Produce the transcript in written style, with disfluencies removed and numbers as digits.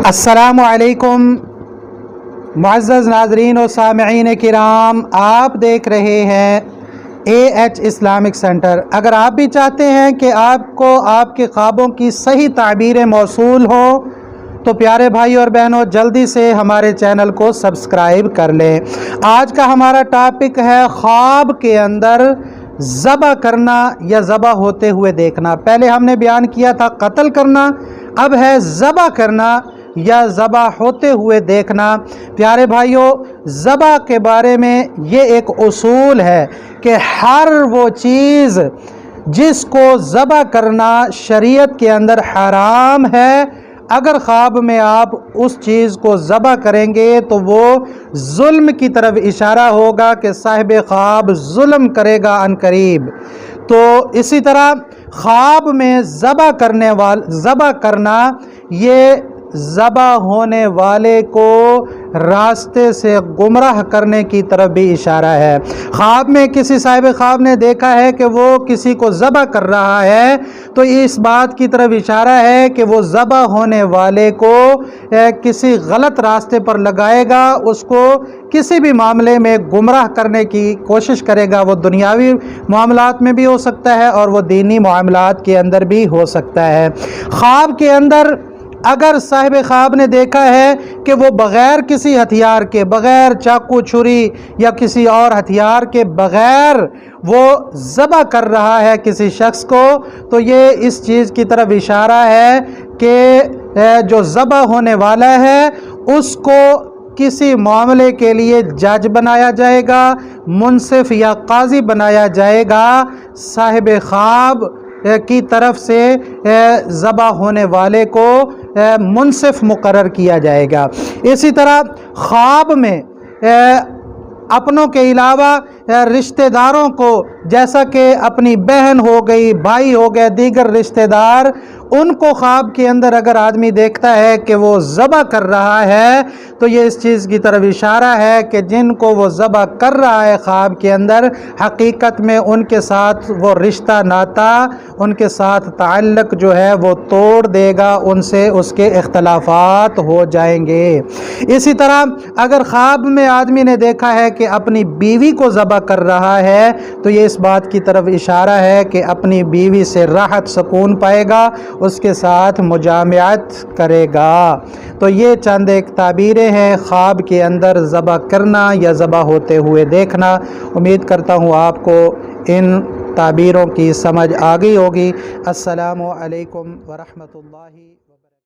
अस्सलामु अलैकुम मुअज़्ज़ज़ नाज़रीन और सामईन किराम, आप देख रहे हैं AH इस्लामिक सेंटर। अगर आप भी चाहते हैं कि आपको आपके ख्वाबों की सही ताबीरें मौसूल हो तो प्यारे भाई और बहनों, जल्दी से हमारे चैनल को सब्सक्राइब कर लें। आज का हमारा टॉपिक है ख्वाब के अंदर ज़बह करना या ज़बह होते हुए देखना। पहले हमने बयान किया था कत्ल करना, अब है ज़बह करना या ज़बह होते हुए देखना। प्यारे भाइयों, ज़बह के बारे में ये एक उसूल है कि हर वो चीज़ जिसको ज़बह करना शरीयत के अंदर हराम है, अगर ख्वाब में आप उस चीज़ को ज़बह करेंगे तो वो जुल्म की तरफ इशारा होगा कि साहिब ख्वाब जुल्म करेगा अनकरीब। तो इसी तरह ख्वाब में ज़बह करना ये ज़बह होने वाले को रास्ते से गुमराह करने की तरफ भी इशारा है। ख्वाब में किसी साहिब ख्वाब ने देखा है कि वो किसी को ज़बह कर रहा है, तो इस बात की तरफ इशारा है कि वो ज़बह होने वाले को किसी गलत रास्ते पर लगाएगा, उसको किसी भी मामले में गुमराह करने की कोशिश करेगा। वो दुनियावी मामलात में भी हो सकता है और वो दीनी मामलात के अंदर भी हो सकता है। ख्वाब के अंदर अगर साहिब ख्वाब ने देखा है कि वो बग़ैर किसी हथियार के, बग़ैर चाकू छुरी या किसी और हथियार के बग़ैर वो ज़बह कर रहा है किसी शख्स को, तो ये इस चीज़ की तरफ इशारा है कि जो ज़बह होने वाला है उसको किसी मामले के लिए जज बनाया जाएगा, मुंसिफ या काजी बनाया जाएगा। साहिब ख्वाब की तरफ से ज़बह होने वाले को मुंसिफ मुकर्रर किया जाएगा। इसी तरह ख्वाब में अपनों के अलावा रिश्तेदारों को, जैसा कि अपनी बहन हो गई, भाई हो गए, दीगर रिश्तेदार, उनको ख्वाब के अंदर अगर आदमी देखता है कि वो ज़बह कर रहा है तो ये इस चीज़ की तरफ इशारा है कि जिनको वो ज़बह कर रहा है ख्वाब के अंदर, हकीकत में उनके साथ वो रिश्ता नाता, उनके साथ ताल्लुक़ जो है वो तोड़ देगा, उनसे उसके इख्तलाफात हो जाएंगे। इसी तरह अगर ख्वाब में आदमी ने देखा है कि अपनी बीवी को ज़बह कर रहा है तो ये इस बात की तरफ इशारा है कि अपनी बीवी से राहत सुकून पाएगा, उसके साथ मुजामियत करेगा। तो ये चंद एक ताबीरें हैं ख्वाब के अंदर ज़बह करना या ज़बह होते हुए देखना। उम्मीद करता हूँ आपको इन ताबीरों की समझ आ गई होगी। अस्सलामु अलैकुम व रहमतुल्लाहि।